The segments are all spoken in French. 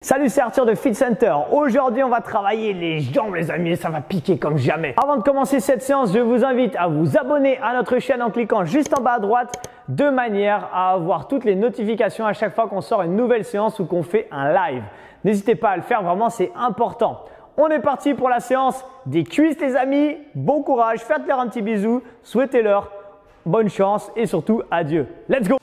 Salut, c'est Arthur de Fit Center. Aujourd'hui, on va travailler les jambes, les amis, et ça va piquer comme jamais. Avant de commencer cette séance, je vous invite à vous abonner à notre chaîne en cliquant juste en bas à droite, de manière à avoir toutes les notifications à chaque fois qu'on sort une nouvelle séance ou qu'on fait un live. N'hésitez pas à le faire, vraiment, c'est important. On est parti pour la séance des cuisses, les amis. Bon courage, faites-leur un petit bisou, souhaitez-leur bonne chance et surtout adieu. Let's go!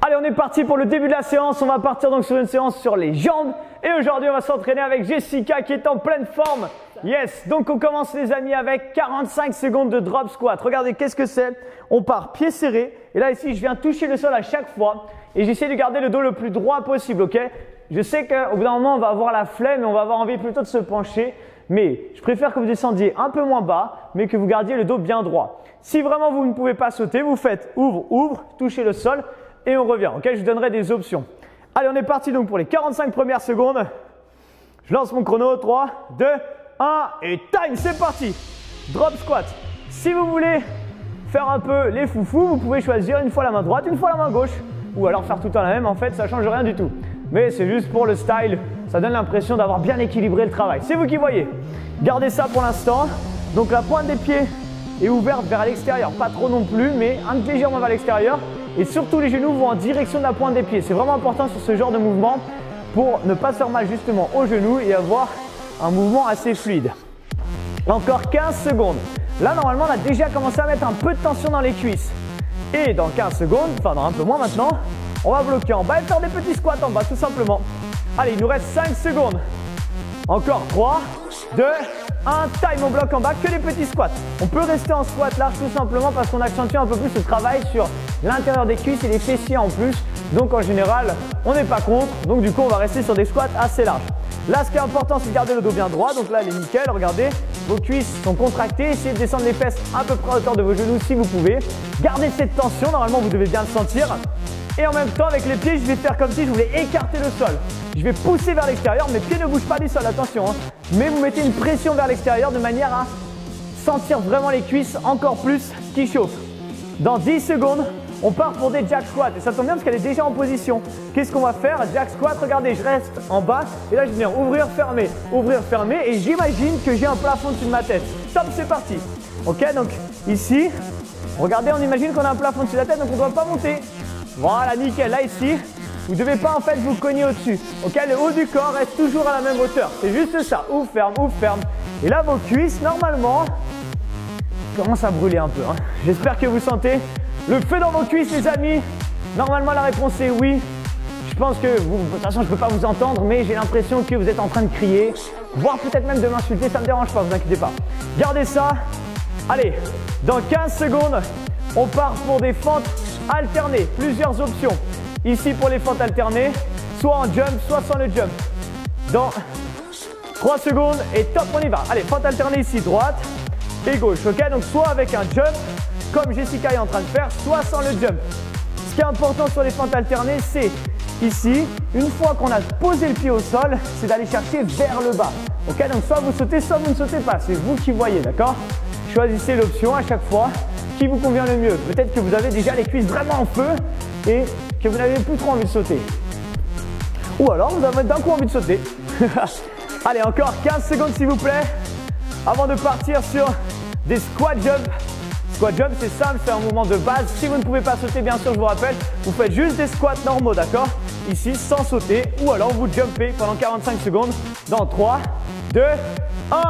Allez, on est parti pour le début de la séance. On va partir donc sur une séance sur les jambes. Et aujourd'hui, on va s'entraîner avec Jessica qui est en pleine forme. Yes, donc on commence les amis avec 45 secondes de drop squat. Regardez, qu'est-ce que c'est? On part pied serré. Et là ici, je viens toucher le sol à chaque fois. Et j'essaie de garder le dos le plus droit possible, ok? Je sais qu'au bout d'un moment, on va avoir la flemme et on va avoir envie plutôt de se pencher. Mais je préfère que vous descendiez un peu moins bas, mais que vous gardiez le dos bien droit. Si vraiment vous ne pouvez pas sauter, vous faites ouvre, ouvre, touchez le sol. Et on revient, ok? Je vous donnerai des options. Allez, on est parti donc pour les 45 premières secondes. Je lance mon chrono, 3, 2, 1 et time, c'est parti. Drop squat. Si vous voulez faire un peu les foufous, vous pouvez choisir une fois la main droite, une fois la main gauche. Ou alors faire tout le temps la même, en fait, ça ne change rien du tout. Mais c'est juste pour le style, ça donne l'impression d'avoir bien équilibré le travail. C'est vous qui voyez. Gardez ça pour l'instant. Donc la pointe des pieds est ouverte vers l'extérieur. Pas trop non plus, mais un légèrement vers l'extérieur. Et surtout, les genoux vont en direction de la pointe des pieds. C'est vraiment important sur ce genre de mouvement pour ne pas se faire mal justement aux genoux et avoir un mouvement assez fluide. Encore 15 secondes. Là, normalement, on a déjà commencé à mettre un peu de tension dans les cuisses. Et dans 15 secondes, enfin dans un peu moins maintenant, on va bloquer en bas et faire des petits squats en bas tout simplement. Allez, il nous reste 5 secondes. Encore 3, 2, 1, time, on bloque en bas, que les petits squats. On peut rester en squat large tout simplement parce qu'on accentue un peu plus le travail sur l'intérieur des cuisses et les fessiers en plus. Donc en général, on n'est pas contre. Donc du coup, on va rester sur des squats assez larges. Là, ce qui est important, c'est de garder le dos bien droit. Donc là, elle est nickel. Regardez, vos cuisses sont contractées. Essayez de descendre les fesses à peu près à hauteur de vos genoux si vous pouvez. Gardez cette tension. Normalement, vous devez bien le sentir. Et en même temps, avec les pieds, je vais faire comme si je voulais écarter le sol. Je vais pousser vers l'extérieur. Mes pieds ne bougent pas du sol, attention. Mais vous mettez une pression vers l'extérieur de manière à sentir vraiment les cuisses encore plus qui chauffent. Dans 10 secondes, on part pour des jack squats. Et ça tombe bien parce qu'elle est déjà en position. Qu'est-ce qu'on va faire? Jack squat, regardez, je reste en bas. Et là, je viens ouvrir, fermer. Et j'imagine que j'ai un plafond dessus de ma tête. Top, c'est parti. Ok, donc ici, regardez, on imagine qu'on a un plafond dessus de la tête, donc on ne doit pas monter. Voilà, nickel. Là, ici, vous ne devez pas en fait vous cogner au-dessus. Ok, le haut du corps reste toujours à la même hauteur. C'est juste ça. Ouvre, ferme, ouvre, ferme. Et là, vos cuisses, normalement, commencent à brûler un peu. J'espère que vous sentez le feu dans vos cuisses, les amis. Normalement, la réponse est oui. Je pense que vous, de toute façon, je ne peux pas vous entendre, mais j'ai l'impression que vous êtes en train de crier, voire peut-être même de m'insulter. Ça ne me dérange pas, vous inquiétez pas. Gardez ça. Allez, dans 15 secondes, on part pour des fentes alternées. Plusieurs options. Ici, pour les fentes alternées, soit en jump, soit sans le jump. Dans 3 secondes et top, on y va. Allez, fente alternée ici, droite et gauche. Ok, donc soit avec un jump, comme Jessica est en train de faire, soit sans le jump. Ce qui est important sur les fentes alternées, c'est ici, une fois qu'on a posé le pied au sol, c'est d'aller chercher vers le bas. Ok, donc soit vous sautez, soit vous ne sautez pas. C'est vous qui voyez, d'accord? Choisissez l'option à chaque fois qui vous convient le mieux. Peut-être que vous avez déjà les cuisses vraiment en feu et que vous n'avez plus trop envie de sauter. Ou alors vous avez d'un coup envie de sauter. Allez, encore 15 secondes s'il vous plaît avant de partir sur des squat jump. Squat jump, c'est simple, c'est un mouvement de base. Si vous ne pouvez pas sauter, bien sûr, je vous rappelle, vous faites juste des squats normaux, d'accord? Ici, sans sauter, ou alors vous jumpez pendant 45 secondes dans 3, 2, 1,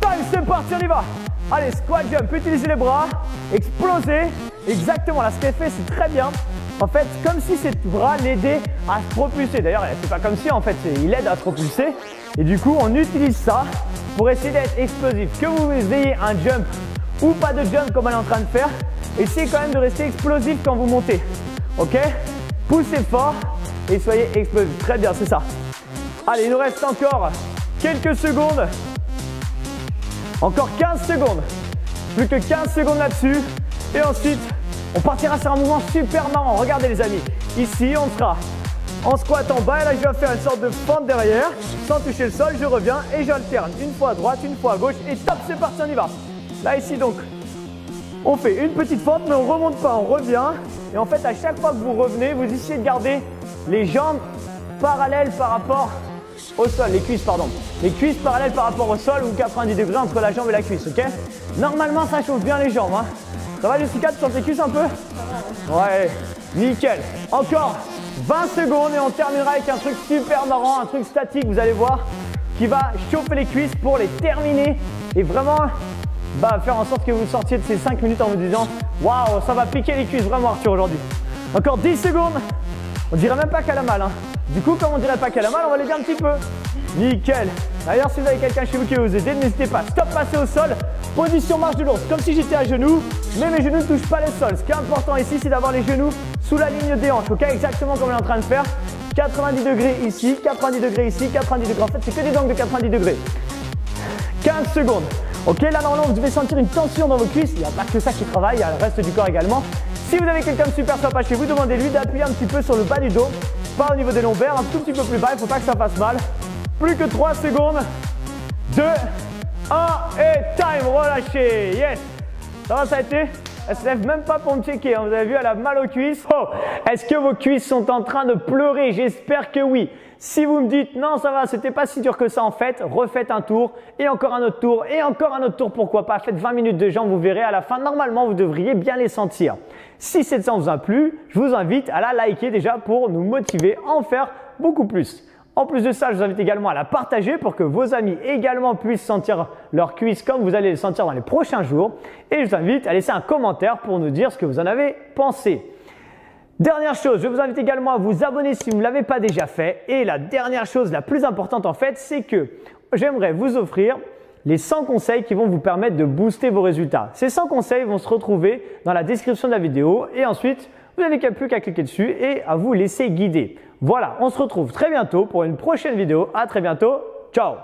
time, c'est parti, on y va. Allez, squat jump, utilisez les bras, explosez. Exactement, là, ce qu'elle fait, c'est très bien. En fait, comme si ces bras l'aidaient à se propulser. D'ailleurs, c'est pas comme si, en fait, il aide à se propulser. Et du coup, on utilise ça pour essayer d'être explosif. Que vous ayez un jump ou pas de jump comme elle est en train de faire, essayez quand même de rester explosif quand vous montez. Ok? Poussez fort et soyez explosif. Très bien, c'est ça. Allez, il nous reste encore quelques secondes. Encore 15 secondes. Plus que 15 secondes là-dessus. Et ensuite, on partira sur un mouvement super marrant. Regardez les amis. Ici, on sera en squat en bas. Et là, je vais faire une sorte de fente derrière, sans toucher le sol. Je reviens et j'alterne une fois à droite, une fois à gauche. Et top, c'est parti, on y va. Là, ici, donc, on fait une petite fente, mais on ne remonte pas, on revient. Et en fait, à chaque fois que vous revenez, vous essayez de garder les jambes parallèles par rapport au sol, les cuisses, pardon. Les cuisses parallèles par rapport au sol ou 90 degrés entre la jambe et la cuisse, ok? Normalement, ça chauffe bien les jambes. Hein. Ça va, Jessica, tu sens tes cuisses un peu? Ouais, nickel. Encore 20 secondes et on terminera avec un truc super marrant, un truc statique, vous allez voir, qui va chauffer les cuisses pour les terminer et vraiment faire en sorte que vous sortiez de ces 5 minutes en vous disant waouh, ça va piquer les cuisses vraiment, Arthur, aujourd'hui. Encore 10 secondes. On dirait même pas qu'elle a mal. Hein. Du coup, comme on dirait pas qu'elle a mal, on va l'aider un petit peu. Nickel. D'ailleurs, si vous avez quelqu'un chez vous qui veut vous aider, n'hésitez pas. Stop, passer au sol. Position marche de l'ours, comme si j'étais à genoux, mais mes genoux ne touchent pas le sol. Ce qui est important ici, c'est d'avoir les genoux sous la ligne des hanches. Ok, exactement comme on est en train de faire. 90 degrés ici, 90 degrés ici, 90 degrés. En fait, c'est que des angles de 90 degrés. 15 secondes. Ok, là, normalement, vous devez sentir une tension dans vos cuisses. Il n'y a pas que ça qui travaille, il y a le reste du corps également. Si vous avez quelqu'un de super sympa chez vous, demandez-lui d'appuyer un petit peu sur le bas du dos, pas au niveau des lombaires, un tout petit peu plus bas, il ne faut pas que ça fasse mal. Plus que 3 secondes. 2, 1 et time, relâchez. Yes. Ça a été? Elle se lève même pas pour me checker, hein. Vous avez vu, elle a mal aux cuisses. Oh, est-ce que vos cuisses sont en train de pleurer? J'espère que oui. Si vous me dites non, ça va, c'était pas si dur que ça en fait, refaites un tour et encore un autre tour et encore un autre tour, pourquoi pas. Faites 20 minutes de jambes, vous verrez à la fin, normalement vous devriez bien les sentir. Si cette séance vous a plu, je vous invite à la liker déjà pour nous motiver à en faire beaucoup plus. En plus de ça, je vous invite également à la partager pour que vos amis également puissent sentir leurs cuisses comme vous allez les sentir dans les prochains jours. Et je vous invite à laisser un commentaire pour nous dire ce que vous en avez pensé. Dernière chose, je vous invite également à vous abonner si vous ne l'avez pas déjà fait. Et la dernière chose, la plus importante en fait, c'est que j'aimerais vous offrir les 100 conseils qui vont vous permettre de booster vos résultats. Ces 100 conseils vont se retrouver dans la description de la vidéo et ensuite, vous n'avez plus qu'à cliquer dessus et à vous laisser guider. Voilà, on se retrouve très bientôt pour une prochaine vidéo. À très bientôt. Ciao!